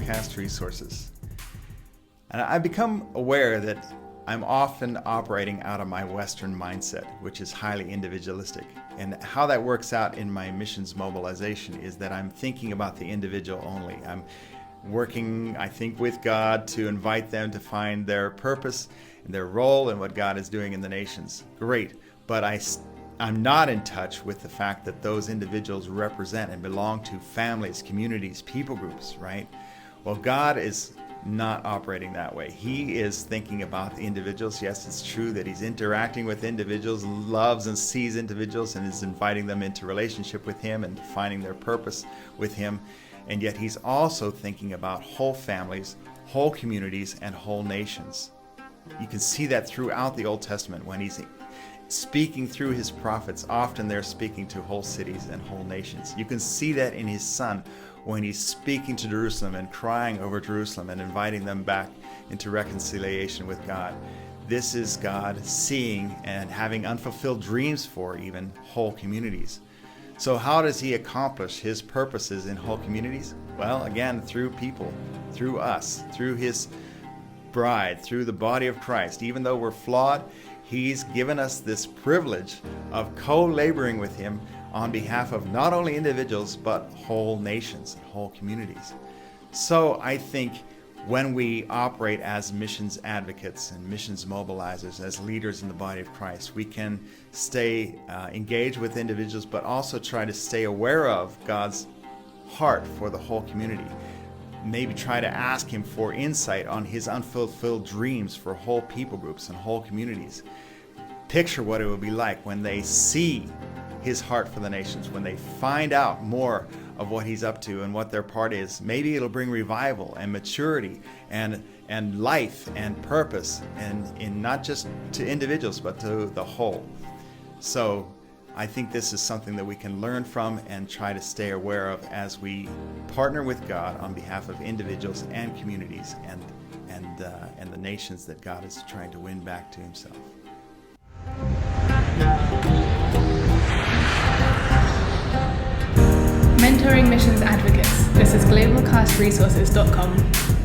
Cast Resources. And I've become aware that I'm often operating out of my Western mindset, which is highly individualistic. And how that works out in my missions mobilization is that I'm thinking about the individual only. I'm working, I think, with God to invite them to find their purpose and their role in what God is doing in the nations. Great, but I'm not in touch with the fact that those individuals represent and belong to families, communities, people groups, right? Well, God is not operating that way. He is thinking about the individuals. Yes, it's true that he's interacting with individuals, loves and sees individuals, and is inviting them into relationship with him and finding their purpose with him. And yet he's also thinking about whole families, whole communities, and whole nations. You can see that throughout the Old Testament when he's speaking through his prophets. Often they're speaking to whole cities and whole nations. You can see that in his son when he's speaking to Jerusalem and crying over Jerusalem and inviting them back into reconciliation with God. This is God seeing and having unfulfilled dreams for even whole communities. So how does he accomplish his purposes in whole communities? Well, again, through people, through us, through his bride, through the body of Christ. Even though we're flawed, he's given us this privilege of co-laboring with him on behalf of not only individuals, but whole nations and whole communities. So I think when we operate as missions advocates and missions mobilizers, as leaders in the body of Christ, we can stay engaged with individuals, but also try to stay aware of God's heart for the whole community. Maybe try to ask him for insight on his unfulfilled dreams for whole people groups and whole communities. Picture what it would be like when they see his heart for the nations, when they find out more of what he's up to and what their part is. Maybe it'll bring revival and maturity and life and purpose, and in not just to individuals, but to the whole. So I think this is something that we can learn from and try to stay aware of as we partner with God on behalf of individuals and communities and the nations that God is trying to win back to himself. Mentoring Missions Advocates. This is globalcastresources.com.